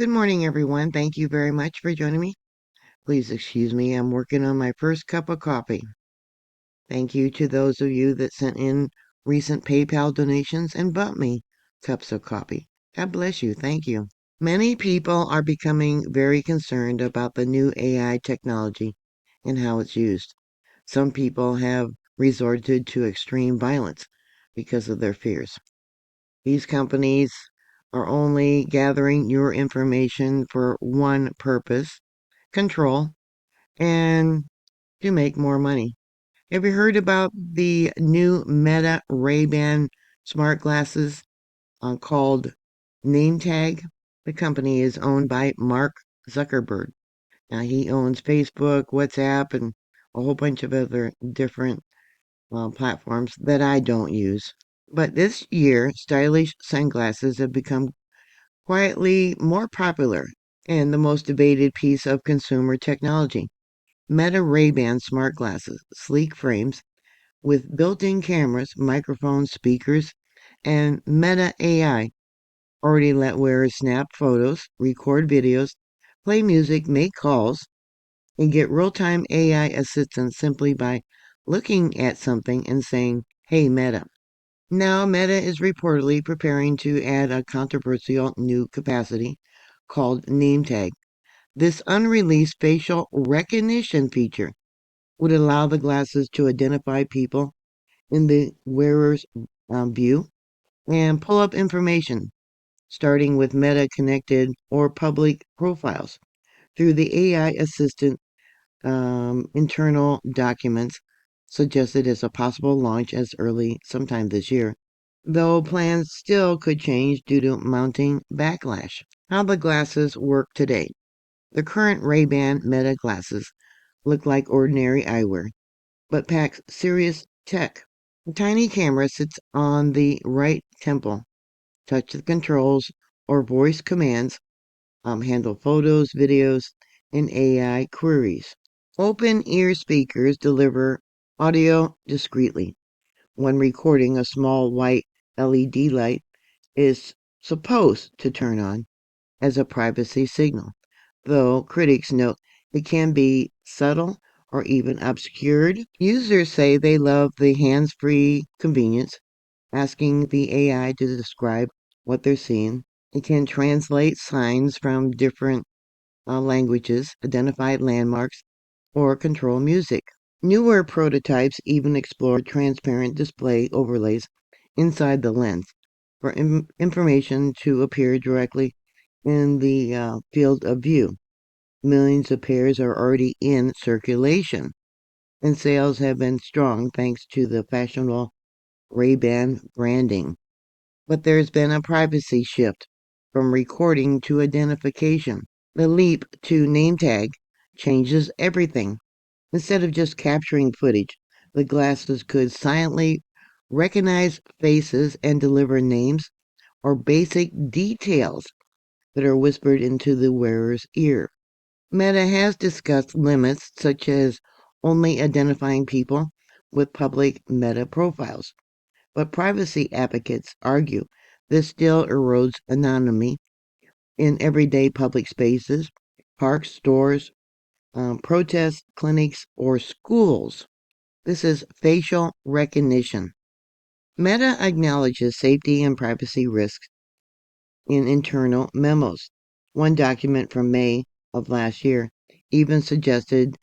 Good morning, everyone. Thank you very much for joining me. Please excuse me, I'm working on my first cup of coffee. Thank you to those of you that sent in recent PayPal donations and bought me cups of coffee. God bless you. Thank you. Many people are becoming very concerned about the new AI technology and how it's used. Some people have resorted to extreme violence because of their fears. These companies are only gathering your information for one purpose: control and to make more money. Have you heard about the new Meta Ray-Ban smart glasses called Name Tag? The company is owned by Mark Zuckerberg. Now, he owns Facebook, WhatsApp, and a whole bunch of other different platforms that I don't use. But this year, stylish sunglasses have become quietly more popular and the most debated piece of consumer technology. Meta Ray-Ban smart glasses, sleek frames with built-in cameras, microphones, speakers, and Meta AI already let wearers snap photos, record videos, play music, make calls, and get real-time AI assistance simply by looking at something and saying, "Hey, Meta." Now, Meta is reportedly preparing to add a controversial new capacity called name tag. This unreleased facial recognition feature would allow the glasses to identify people in the wearer's view and pull up information, starting with Meta connected or public profiles through the AI assistant internal documents suggested as a possible launch as early sometime this year, though plans still could change due to mounting backlash. How the glasses work today. The current Ray-Ban Meta glasses look like ordinary eyewear, but packs serious tech. A tiny camera sits on the right temple. Touch the controls or voice commands, handle photos, videos, and AI queries. Open ear speakers deliver audio discreetly. When recording, a small white LED light is supposed to turn on as a privacy signal, though critics note it can be subtle or even obscured. Users say they love the hands-free convenience, asking the AI to describe what they're seeing. It can translate signs from different languages, identify landmarks, or control music. Newer prototypes even explore transparent display overlays inside the lens for information to appear directly in the field of view. Millions of pairs are already in circulation, and sales have been strong thanks to the fashionable Ray-Ban branding. But there's been a privacy shift from recording to identification. The leap to name tag changes everything. Instead of just capturing footage, the glasses could silently recognize faces and deliver names or basic details that are whispered into the wearer's ear. Meta has discussed limits such as only identifying people with public Meta profiles, but privacy advocates argue this still erodes anonymity in everyday public spaces, parks, stores, protests, clinics, or schools. This is facial recognition. Meta acknowledges safety and privacy risks in internal memos. One document from May of last year even suggested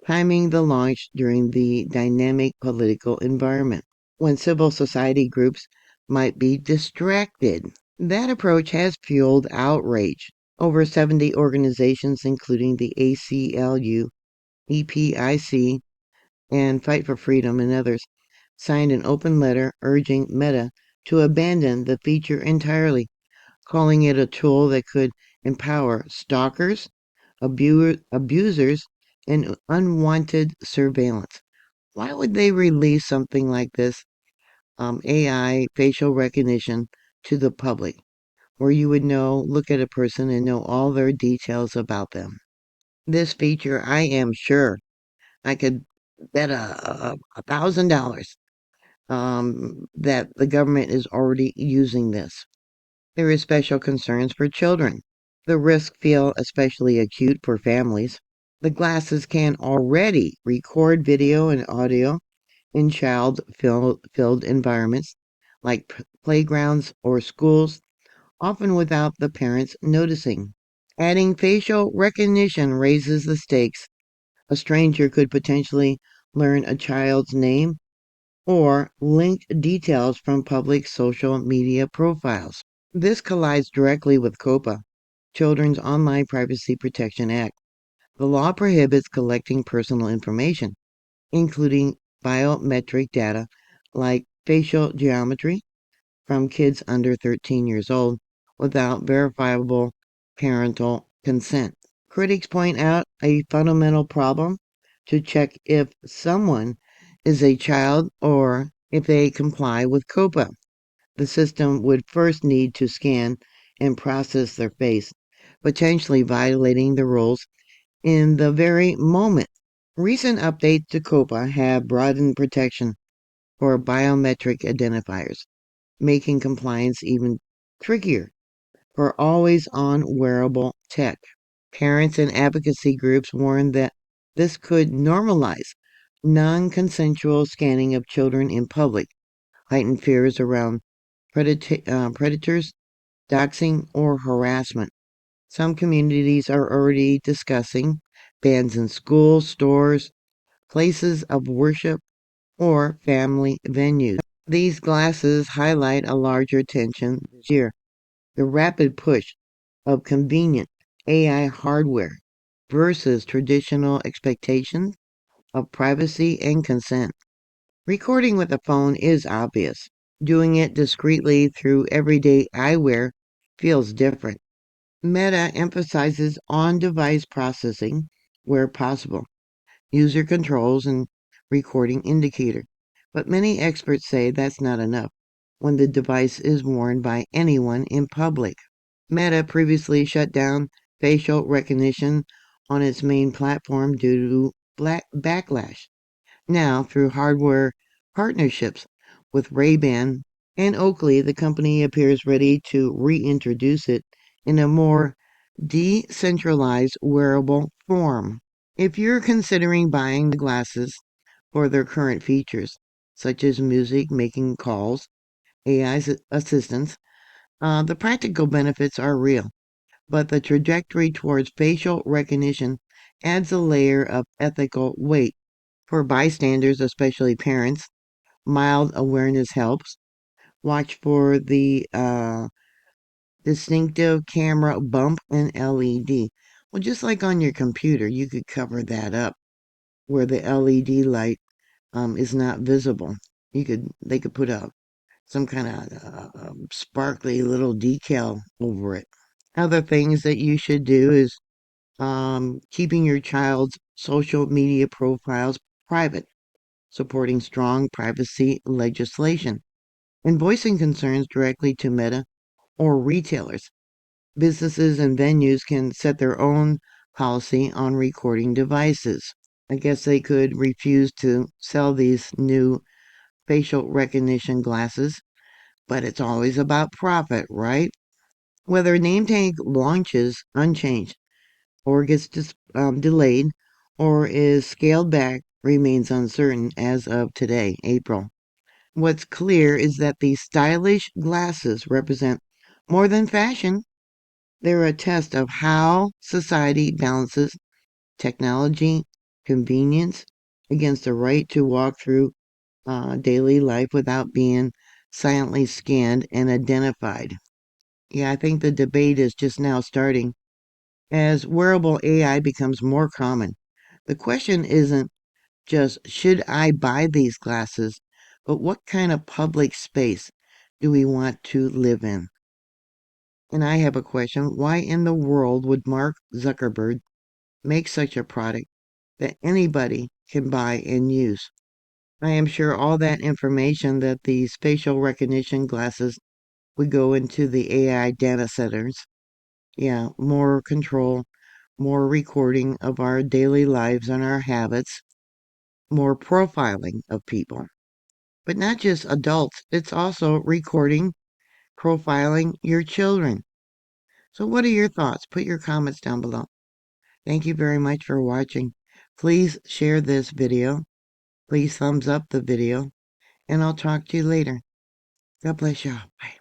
timing the launch during the dynamic political environment, when civil society groups might be distracted. That approach has fueled outrage. Over 70 organizations, including the ACLU, EPIC, and Fight for Freedom and others, signed an open letter urging Meta to abandon the feature entirely, calling it a tool that could empower stalkers, abusers, and unwanted surveillance. Why would they release something like this, AI facial recognition, to the public, where you would look at a person and know all their details about them? This feature, I am sure I could bet $1,000 that the government is already using this. There is special concerns for children. The risks feel especially acute for families. The glasses can already record video and audio in child-filled environments like playgrounds or schools, often without the parents noticing. Adding facial recognition raises the stakes. A stranger could potentially learn a child's name or linked details from public social media profiles. This collides directly with COPA, Children's Online Privacy Protection Act. The law prohibits collecting personal information, including biometric data like facial geometry, from kids under 13 years old without verifiable parental consent. Critics point out a fundamental problem to check if someone is a child or if they comply with COPA. The system would first need to scan and process their face, potentially violating the rules in the very moment. Recent updates to COPA have broadened protection for biometric identifiers, making compliance even trickier for always on wearable tech. Parents and advocacy groups warn that this could normalize non consensual scanning of children in public, heighten fears around predators, doxing, or harassment. Some communities are already discussing bans in schools, stores, places of worship, or family venues. These glasses highlight a larger tension this year: the rapid push of convenient AI hardware versus traditional expectations of privacy and consent. Recording with a phone is obvious. Doing it discreetly through everyday eyewear feels different. Meta emphasizes on-device processing where possible, user controls, and recording indicator. But many experts say that's not enough when the device is worn by anyone in public. Meta previously shut down facial recognition on its main platform due to backlash. Now, through hardware partnerships with Ray-Ban and Oakley, the company appears ready to reintroduce it in a more decentralized wearable form. If you're considering buying the glasses for their current features, such as music, making calls, AI assistance, the practical benefits are real, but the trajectory towards facial recognition adds a layer of ethical weight. For bystanders, especially parents, mild awareness helps. Watch for the distinctive camera bump and LED. Well, just like on your computer, you could cover that up where the LED light is not visible. They could put up some kind of sparkly little decal over it. Other things that you should do is keeping your child's social media profiles private, supporting strong privacy legislation, and voicing concerns directly to Meta or retailers. Businesses and venues can set their own policy on recording devices. I guess they could refuse to sell these new facial recognition glasses, but it's always about profit, right? Whether name tag launches unchanged or gets delayed or is scaled back remains uncertain as of today, April. What's clear is that these stylish glasses represent more than fashion. They're a test of how society balances technology, convenience, against the right to walk through daily life without being silently scanned and identified. Yeah, I think the debate is just now starting. As wearable AI becomes more common, the question isn't just should I buy these glasses, but what kind of public space do we want to live in? And I have a question. Why in the world would Mark Zuckerberg make such a product that anybody can buy and use? I am sure all that information that these facial recognition glasses would go into the AI data centers. Yeah, more control, more recording of our daily lives and our habits, more profiling of people. But not just adults, it's also recording, profiling your children. So what are your thoughts? Put your comments down below. Thank you very much for watching. Please share this video. Please thumbs up the video. And I'll talk to you later. God bless y'all. Bye.